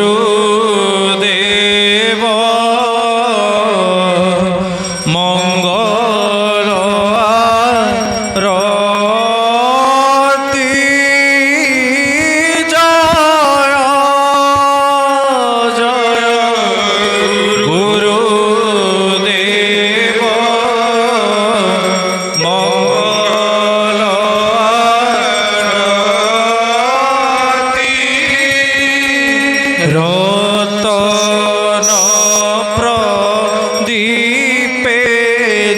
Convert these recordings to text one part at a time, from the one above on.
গুরুদেব মঙ্গল আরতি জয় জয় গুরুদেব মঙ্গল রতন প্রদীপে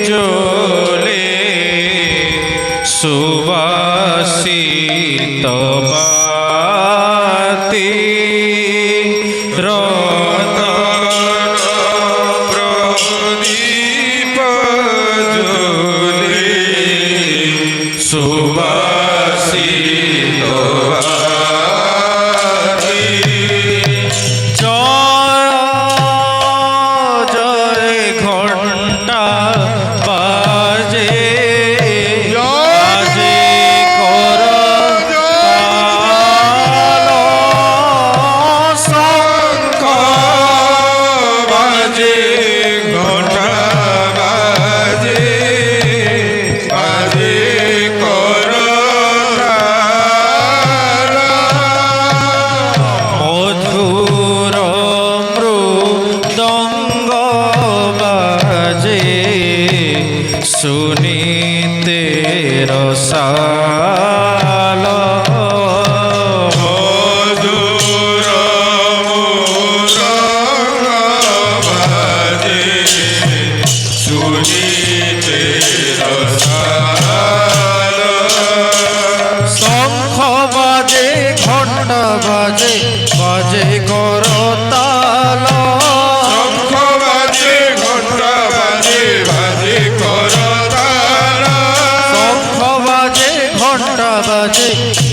জ্বলে সুবাসিত বাতি রতন প্রদীপ জ্বলে সুবাসিত শুনিতে রসাল মধুর বাজে শুনিতে রসাল শঙ্খ বাজে ঘণ্টা বাজে বাজে করতাল শঙ্খ বাজে ঘণ্টা বাজে বাজে বাজে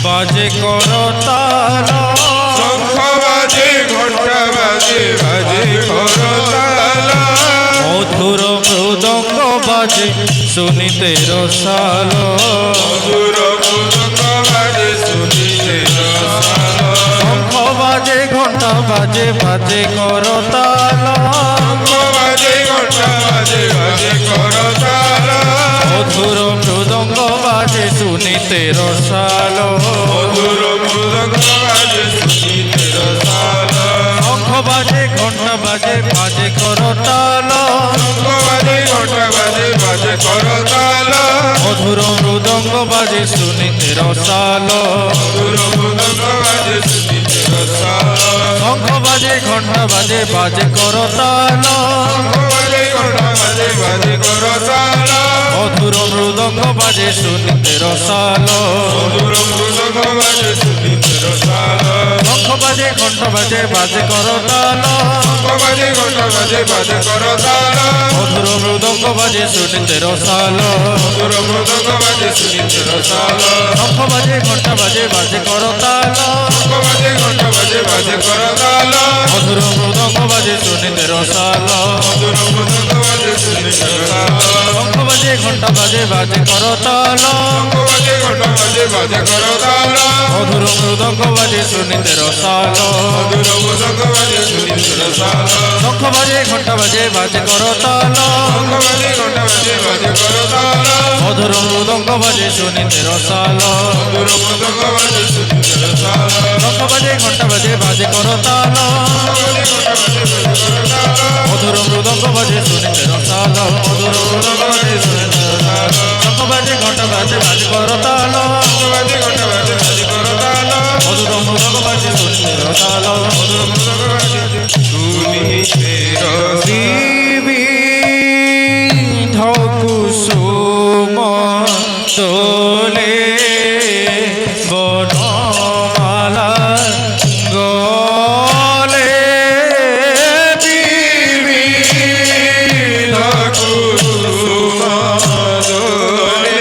বাজে করতাল শঙ্খ বাজে ঘণ্টা বাজে বাজে করতাল মধুর মৃদঙ্গ বাজে শুনিতে রসাল মধুর মৃদঙ্গ বাজে শুনিতে রসাল শঙ্খ বাজে ঘণ্টা বাজে বাজে করতাল শঙ্খ বাজে ঘণ্টা বাজে বাজে করতাল মধুর মৃদঙ্গ বাজে শুনিতে রসাল মধুর মৃদঙ্গ বাজে শুনিতে রসাল শঙ্খ বাজে ঘণ্টা বাজে বাজে করতাল শঙ্খ বাজে ঘণ্টা বাজে বাজে করতাল মধুর মৃদঙ্গ বাজে শুনিতে রসাল মধুর মৃদঙ্গ বাজে শুনিতে রসাল শঙ্খ বাজে ঘণ্টা বাজে বাজে করতাল শঙ্খ বাজে ঘণ্টা বাজে বাজে করতাল মধুর মৃদঙ্গ বাজে শুনিতে রসাল মধুর মৃদঙ্গ বাজে শুনিতে রসাল শঙ্খ বাজে ঘণ্টা বাজে বাজে করতাল শঙ্খ বাজে ঘণ্টা বাজে বাজে করতাল মধুর মৃদঙ্গ বাজে শুনিতে রসাল মধুর মৃদঙ্গ বাজে শুনিতে রসাল শঙ্খ বাজে ঘণ্টা বাজে বাজে করতাল শঙ্খ বাজে ঘণ্টা বাজে বাজে করতাল মধুর মৃদঙ্গ বাজে শুনিতে রসাল মধুর মৃদঙ্গ বাজে শুনিতে রসাল শঙ্খ বাজে ঘণ্টা বাজে বাজে করতাল শঙ্খ বাজে ঘণ্টা বাজে বাজে করতাল মধুর মৃদঙ্গ বাজে শুনিতে রসাল মধুর মৃদঙ্গ বাজে শুনিতে রসাল শঙ্খ বাজে ঘণ্টা বাজে বাজে করতাল শঙ্খ বাজে ঘণ্টা বাজে বাজে করতাল মধুর মৃদঙ্গ বাজে শুনিতে রসাল মধুর মৃদঙ্গ বাজে শুনিতে রসাল শঙ্খ বাজে ঘণ্টা বাজে বাজে করতাল মধুর মৃদঙ্গ বাজে শুনিতে রসাল মধুর মৃদঙ্গ বাজে শুনিতে রসাল শঙ্খ বাজে ঘণ্টা বাজে বাজে করতাল শঙ্খ বাজে ঘণ্টা বাজে বাজে করতাল মধুর মৃদঙ্গ বাজে শুনিতে রসাল মধুর মৃদঙ্গ বাজে শুনিতে রসাল কুসুম দোলে বনমালা গলে বিবিধ কুসুম দোলে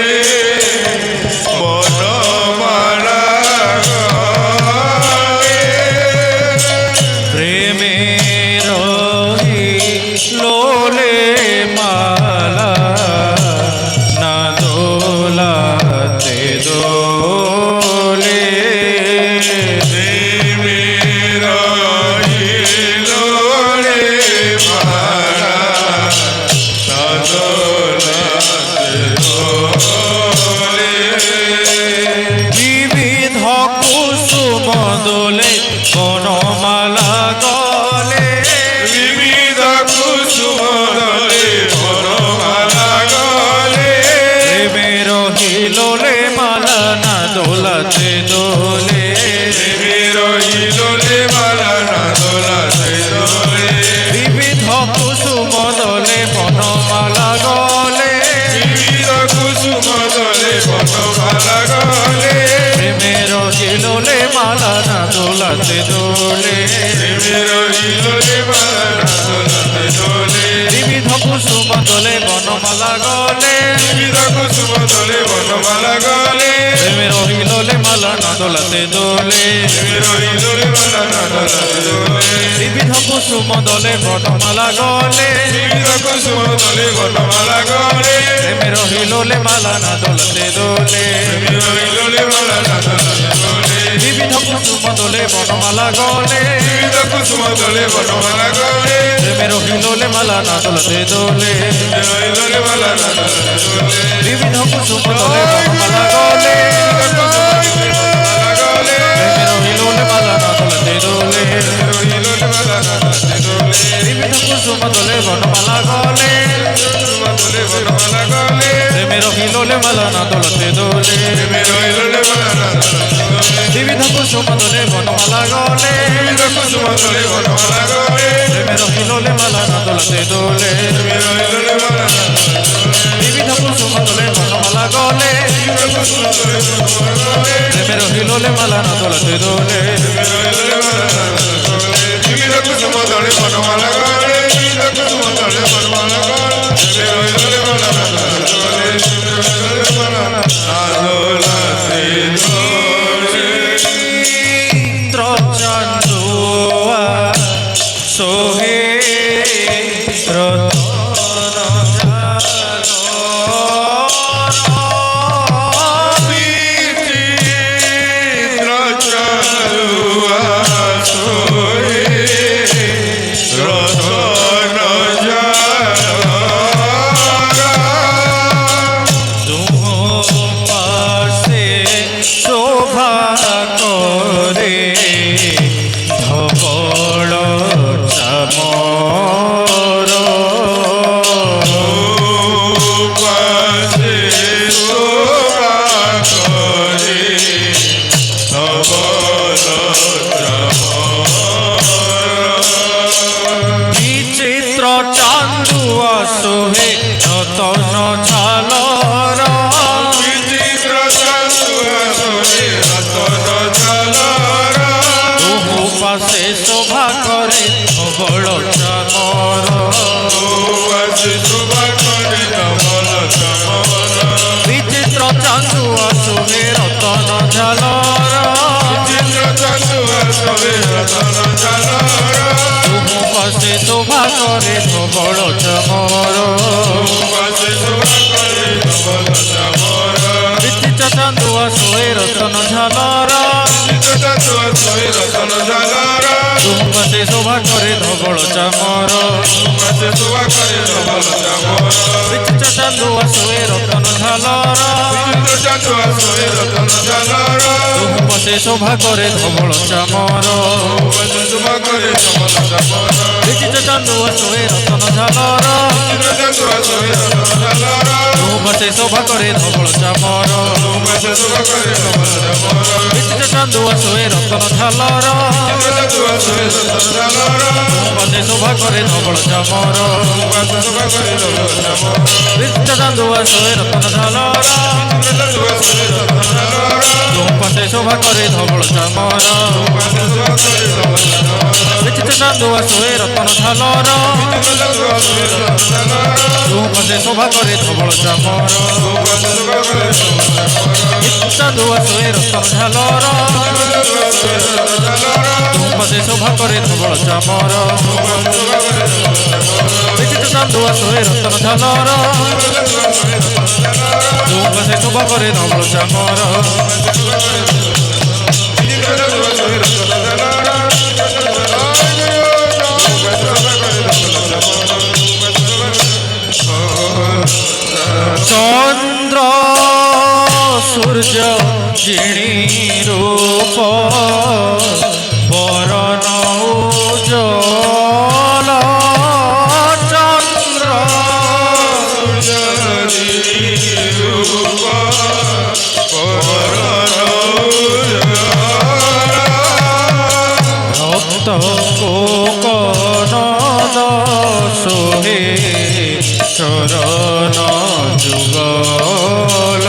দোলাতে দোলে প্রেমে রহিল রে মালা না দোলাতে দোলে বিবিধ কুসুম দোলে বনমালা গলে বিবিধ কুসুম দোলে বনমালা গলে প্রেমে রহিল লে মালা না দোলাতে দোলে প্রেমে রহিল রে মালা না দোলাতে দোলে বিবিধ কুসুম দোলে বনমালা গলে বিবিধ কুসুম দোলে বনমালা গলে প্রেমে রহিল লে মালা না দোলাতে দোলে প্রেমে রহিল রে মালা না দোলাতে দোলে বিবিধ কুসুম দোলে বনমালা গলে বিবিধ কুসুম দোলে বনমালা গলে প্রেমে রহিল লে মালা না দোলাতে দোলে প্রেমে রহিল রে মালা না দোলাতে দোলে বিবিধ কুসুম দোলে বনমালা গলে প্রেমে রহিল লে মালা না দোলাতে দোলে বিবিধ কুসুম দোলে বনমালা গলে প্রেমে রহিল লে মালা না দোলাতে দোলে বিবিধ কুসুম দোলে বনমালা গলে প্রেমে রহিল লে মালা না দোলাতে দোলে বিবিধ কুসুম দোলে বনমালা গলে প্রেমে রহিল লে মালা না দোলাতে দোলে চিত্র চান্দুয়া সোহে চান্দুয়া সোহে রতন ঝালর দুহু পাশে শোভা করে বড় চামর বিচিত্র চান্দুয়া সোহে রতন ঝালর দুহু পাশে শোভা করে বড় চামর বিচিত্র চান্দুয়া সোহে রতন ঝালর দুহু পাশে শোভা করে ধবଳ চামর বিচিত্র চান্দুয়া সোহে রতন ঝালর দুহু পাশে শোভা করে ধবଳ চামর বিচিত্র চান্দুয়া সোহে রতন ঝালর দুহু পাশে শোভা করে ধবଳ চামর বিচিত্র চান্দুয়া সোহে রতন ঝালর দুহু পাশে শোভা করে ধবଳ চামর বিচিত্র চান্দুয়া সোহে রতন ঝালর দুহু পাশে শোভা করে ধবଳ চামর বিচিত্র চান্দুয়া সোহে রতন ঝালর দুহু পাশে শোভা করে ধবଳ চামর বিচিত্র চান্দুয়া সোহে রতন ঝালর দুহু পাশে শোভা করে ধবଳ চামর বিচিত্র চান্দুয়া সোহে রতন ঝালর দুহু পাশে শোভা করে ধবଳ চামর চন্দ্র সূর্য জিণী রূপ বরণ উজ্জ্বল চন্দ্র রক্ত কোকনদ সোহে চরণ যুগল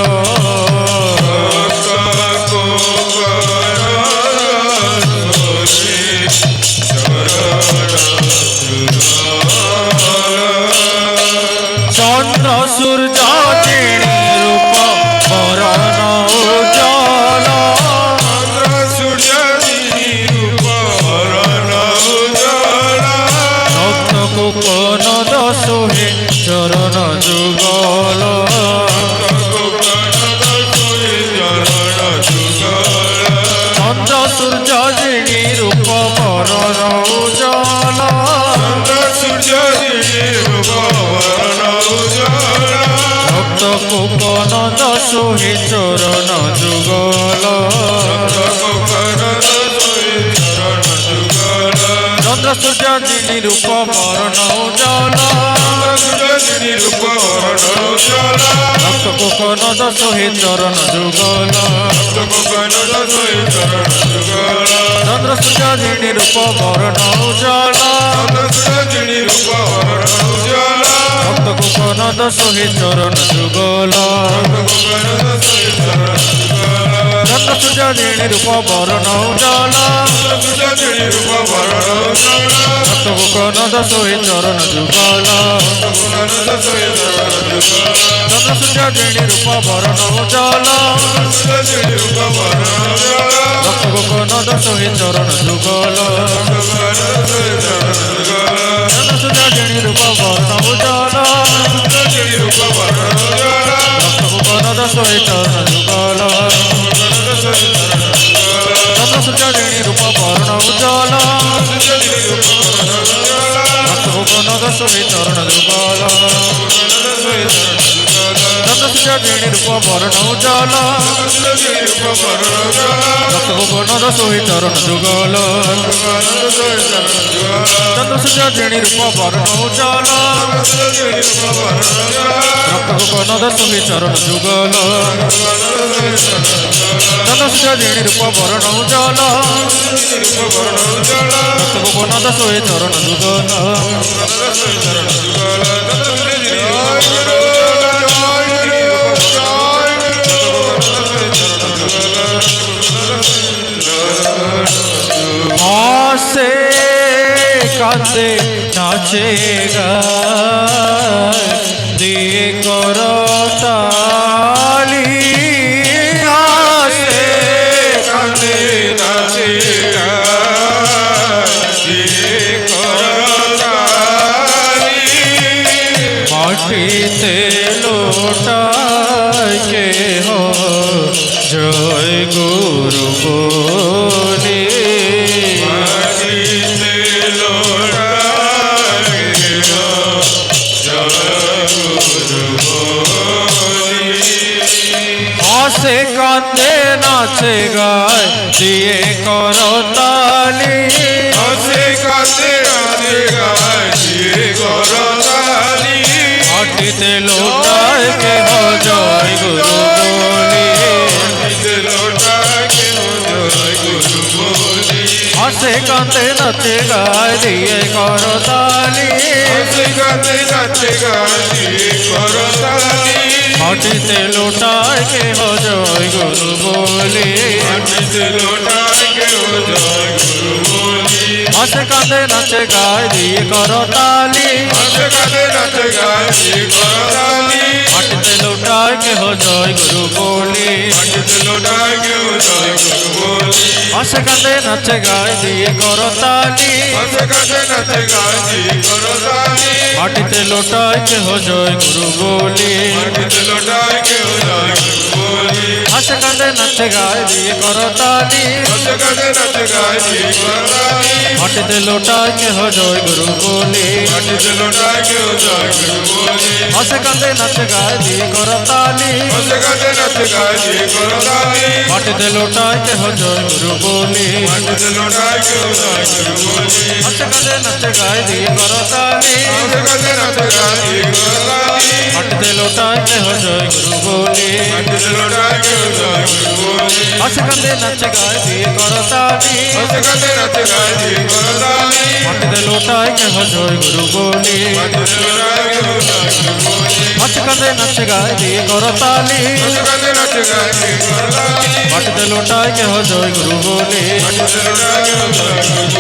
যিনি রূপ বরণ উজ্জ্বল চন্দ্র সূর্য যিনি রূপ বরণ উজ্জ্বল ভক্ত কুপনদ সোহে চরণ যুগল চন্দ্র সূর্য যিনি রূপ বরণ উজ্জ্বল ভক্ত কুপনদ সোহে চরণ যুগল চন্দ্র সূর্য যিনি রূপ বরণ উজ্জ্বল ভক্ত কুপনদ সোহে চরণ যুগল চন্দ্র সূর্য যিনি রূপ বরণ উজ্জ্বল ভক্ত কুপনদ সোহে চরণ যুগল চন্দ্র সূর্য যিনি রূপ বরণ উজ্জ্বল ভক্ত কুপনদ সোহে চরণ যুগল চন্দ্র সূর্য যিনি রূপ বরণ উজ্জ্বল ভক্ত কুপনদ সোহে চরণ যুগল চন্দ্র সূর্য যিনি রূপ বরণ উজ্জ্বল ভক্ত কুপনদ সোহে চরণ যুগল চন্দ্র সূর্য যিনি রূপ বরণ উজ্জ্বল ভক্ত কুপনদ সোহে চরণ যুগল চন্দ্র সূর্য যিনি রূপ বরণ উজ্জ্বল ভক্ত কুপনদ সোহে চরণ যুগল চন্দ্র সূর্য যিনি রূপ বরণ উজ্জ্বল ভক্ত কুপনদ সোহে চরণ যুগল হাসে কাঁদে নাচে গায় দিয়ে করতালি হাসে কাঁদে নাচে মাটিতে লোটায় কে হো জয় গুরু বলে হাসে কাঁদে নাচে গায় দিয়ে করতালি হাসে কাঁদে নাচে গায় দিয়ে করতালি মাটিতে লোটায় কে হো জয় গুরু বলে মাটিতে লোটায় কে হো জয় গুরু বলে হাসে কাঁদে নাচে গায় দিয়ে করতালি হাসে কাঁদে নাচে গায় দিয়ে করতালি মাটিতে লোটায় কে হো জয় গুরু বলে মাটিতে লোটায় কে হো জয় গুরু বলে হাসে কাঁদে নাচে গায় দিয়ে করতালি হাসে কাঁদে নাচে গায় দিয়ে করতালি মাটিতে লোটায় কে হো জয় গুরু বলে মাটিতে লোটায় কে হো জয় গুরু বলে হাসে কাঁদে নাচে গায় দিয়ে করতালি হাসে কাঁদে নাচে গায় দিয়ে করতালি মাটিতে লোটায় কে হো জয় গুরু বলে মাটিতে লোটায় কে হো জয় গুরু বলে হাসে কাঁদে নাচে গায় দিয়ে করতালি হাসে কাঁদে নাচে গায় দিয়ে করতালি মাটিতে লোটায় কে হো জয় গুরু বলে মাটিতে লোটায় কে হো জয় গুরু বলে হাসে কাঁদে নাচে গায় দিয়ে করতালি হাসে কাঁদে নাচে গায় দিয়ে করতালি মাটিতে লোটায় কে হো জয় গুরু বলে মাটিতে লোটায় কে হো জয় গুরু বলে হাসে কাঁদে নাচে গায় দিয়ে করতালি হাসে কাঁদে নাচে গায় দিয়ে করতালি মাটিতে লোটায় কে হো জয় গুরু বলে মাটিতে লোটায় কে হো জয় গুরু বলে হাসে কাঁদে নাচে গায় দিয়ে করতালি হাসে কাঁদে নাচে গায় দিয়ে করতালি মাটিতে লোটায় কে হো জয় গুরু বলে মাটিতে লোটায় কে হো জয় গুরু বলে হাসে কাঁদে নাচে গায় দিয়ে করতালি হাসে কাঁদে নাচে গায় দিয়ে করতালি মাটিতে লোটায় কে হো জয় গুরু বলে মাটিতে লোটায় কে হো জয় গুরু বলে হাসে কাঁদে নাচে গায় দিয়ে করতালি হাসে কাঁদে নাচে গায় দিয়ে করতালি মাটিতে লোটায় কে হো জয় গুরু বলে মাটিতে লোটায় কে হো জয় গুরু বলে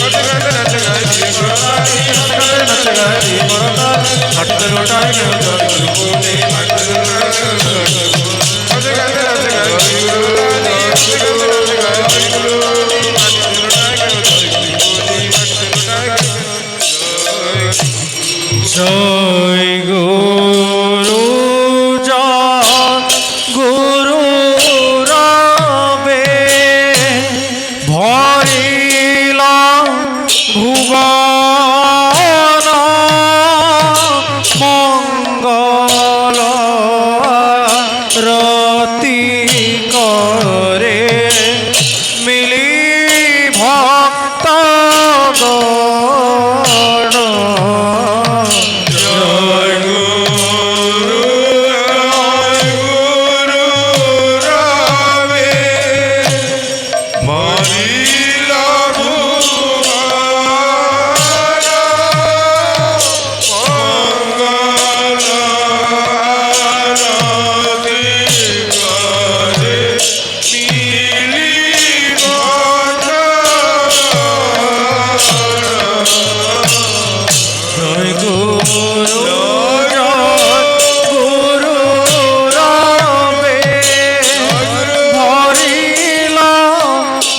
হাসে কাঁদে নাচে গায় দিয়ে করতালি হাসে কাঁদে নাচে গায় দিয়ে করতালি মাটিতে লোটায় কে হো জয় গুরু বলে মাটিতে লোটায় কে হো জয় গুরু জয় গুরু রবে ভয় ভরিল ভুবন মঙ্গল রতি করে মিলি ভক্ত গণ জয় গুরু রামে ভরিল ভুবন মঙ্গল আরতি করে মিলি ভক্ত জয় গুরু গুরু রামে ভরিল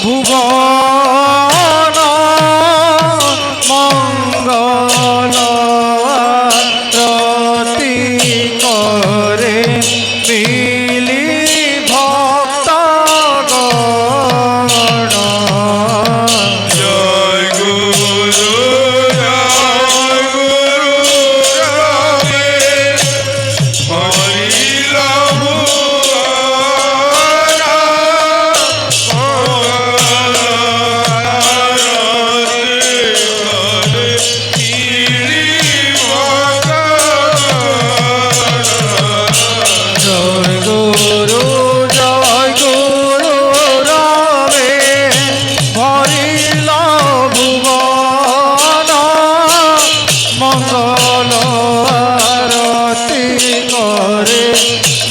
ভুবন মঙ্গল রতি করে মিলি ভক্ত গণ জয় গুরু রামে হরিল ভুবন মঙ্গল আরতি করে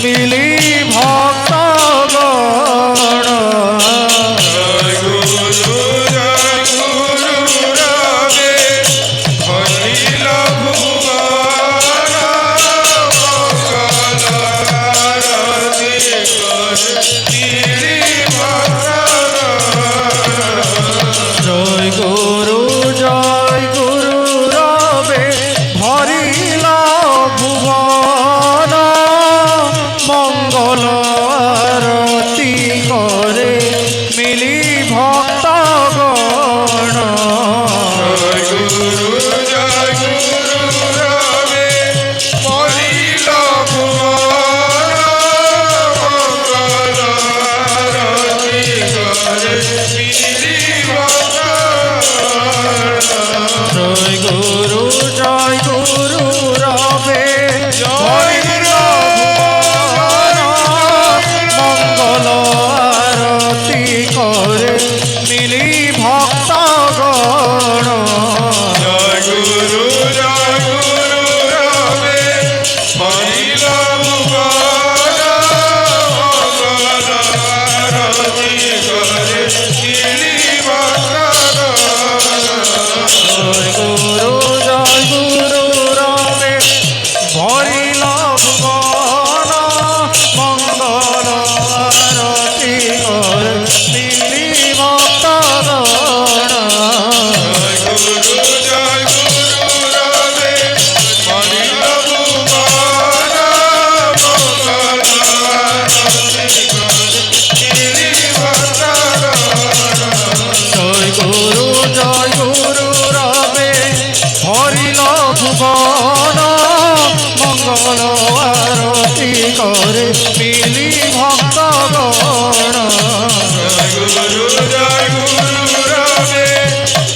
মিলি ভক্ত জয় গুরু রামে ভরিল ভুবন মঙ্গল আরতি করে মিলি ভক্ত গণ জয় গুরু রামে হরিল ভুবন মঙ্গল আরতি করে মিলি ভক্ত জয় গুরু রামে ভরিল ভুবন মঙ্গল আরতি করে মিলি ভক্ত গণ জয় গুরু রামে হরিল ভুবন মঙ্গল আরতি করে মিলি ভক্ত জয় গুরু রামে ভরিল ভুবন মঙ্গল আরতি করে মিলি ভক্ত গণ জয় গুরু রামে হরিল ভুবন মঙ্গল আরতি করে মিলি ভক্ত জয় গুরু রামে ভরিল ভুবন মঙ্গল আরতি করে মিলি ভক্ত গণ জয় গুরু রামে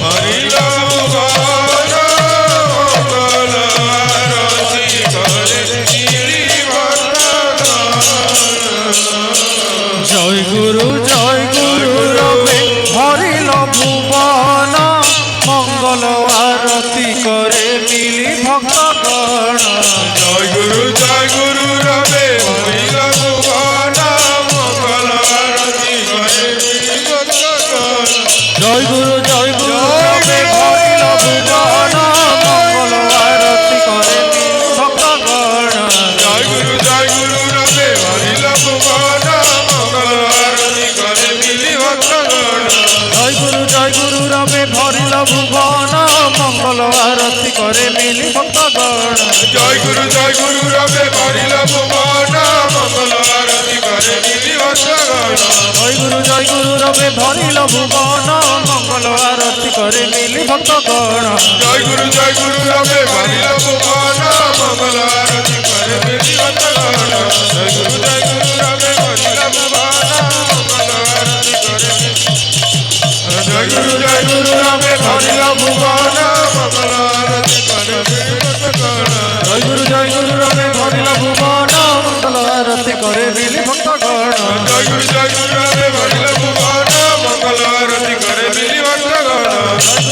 হরিল ভুবন মঙ্গল আরতি করে মিলি ভক্ত জয় গুরু রামে হরিল ভুবন মঙ্গল আরতি করে মিলি ভক্ত গণ জয় গুরু রামে হরিল ভুবন মঙ্গল আরতি করে মিলি ভক্ত জয় গুরু রামে হরিল ভুবন মঙ্গল আরতি করে মিলি ভক্ত গণ জয় গুরু রামে হরিল ভুবন মঙ্গল আরতি করে মিলি ভক্ত জয় গুরু রামে হরিল ভুবন মঙ্গল আরতি করে মিলি ভক্ত গণ জয় গুরু রামে হরিল ভুবন মঙ্গল আরতি করে মিলি ভক্ত জয় গুরু রামে ভরিল ভুবন মঙ্গল আরতি করে মিলি ভক্ত গণ জয় গুরু রামে হরিল ভুবন মঙ্গল আরতি করে করে মিলি ভক্তগণ জয় গুরু রবে ভরিল ভুবন মঙ্গল আরতি করে মিলি ভক্তগণ জয় গুরু রবে ভরিল ভুবন মঙ্গল আরতি করে মিলি ভক্তগণ জয় গুরু রবে ভরিল ভুবন মঙ্গল আরতি করে জয় গুরু রবে ভরিল ভুবন মঙ্গল আরতি করে মিলি ভক্তগণ জয় গুরু রবে ভরিল ভুবন মঙ্গল আরতি করে মিলি ভক্তগণ জয় গুরু রবে ভরিল ভুবন মঙ্গল আরতি করে মিলি ভক্তগণ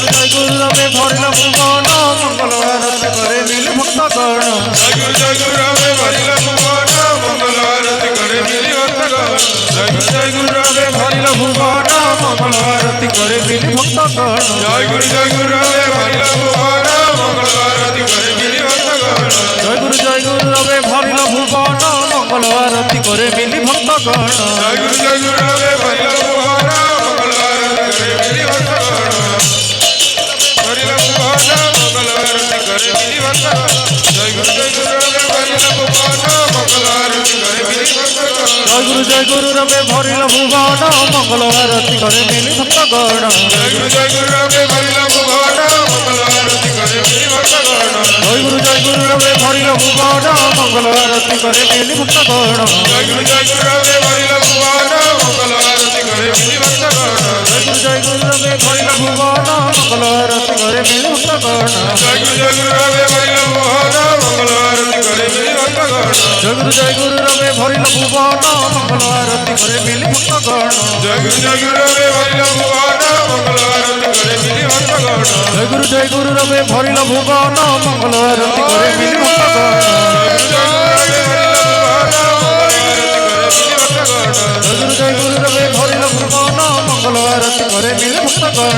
জয় গুরু রবে ভরিল ভুবন মঙ্গল আরতি করে মিলি ভক্তগণ জয় গুরু রবে ভরিল ভুবন মঙ্গল আরতি করে মিলি ভক্তগণ জয় গুরু রবে ভরিল ভুবন মঙ্গল আরতি করে মিলি ভক্তগণ জয় গুরু রবে ভরিল ভুবন মঙ্গল আরতি করে মিলি ভক্তগণ জয় গুরু রবে ভরিল ভুবন মঙ্গল আরতি করে মিলি ভক্তগণ জয় গুরু রবে ভরিল ভুবন মঙ্গল আরতি করে মিলি ভক্তগণ ভরিল ভুবন মঙ্গল আরতি করে মিলি ভক্তগণ জয় গুরু রবে ভরিল ভুবন মঙ্গল আরতি করে মিলি ভক্তগণ জয় গুরু রবে ভরিল ভুবন মঙ্গল আরতি করে মিলি ভক্তগণ জয় গুরু রবে ভরিল ভুবন মঙ্গল আরতি করে মিলি ভক্তগণ জয় গুরু রবে ভরিল ভুবন মঙ্গল আরতি করে মিলি ভক্তগণ জয় গুরু রবে ভরিল ভুবন মঙ্গল আরতি করে মিলি ভক্তগণ জয় গুরু রবে ভরিল ভুবন মঙ্গল আরতি করে মিলি ভক্তগণ জয় গুরু রবে ভরিল ভুবন মঙ্গল আরতি করে মিলি ভক্তগণ জয় গুরু রবে ভরিল ভুবন মঙ্গল আরতি করে মিলি ভক্তগণ জয় গুরু রবে ভরিল ভুবন মঙ্গল আরতি করে মিলি ভক্তগণ জয় গুরু রবে ভরিল ভুবন মঙ্গল আরতি করে মিলি ভক্তগণ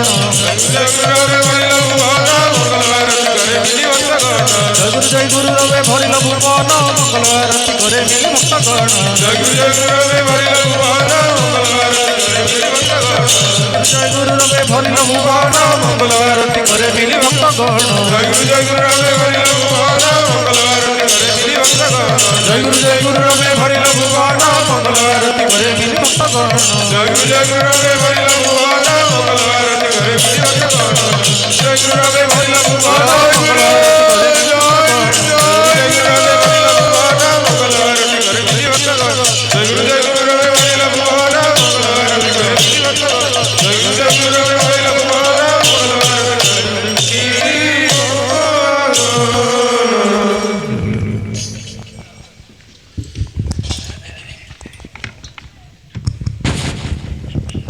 জয় গুরু রবে ভরিল ভুবন মঙ্গল আরতি করে মিলি ভক্তগণ জয় গুরু রবে ভরিল ভুবন মঙ্গল আরতি করে মিলি ভক্তগণ জয় গুরু রবে ভরিল ভুবন মঙ্গল আরতি করে মিলি ভক্তগণ জয় গুরু রবে ভরিল ভুবন মঙ্গল আরতি করে মিলি ভক্তগণ জয় গুরু রবে ভরিল ভুবন মঙ্গল আরতি করে মিলি ভক্তগণ জয় গুরু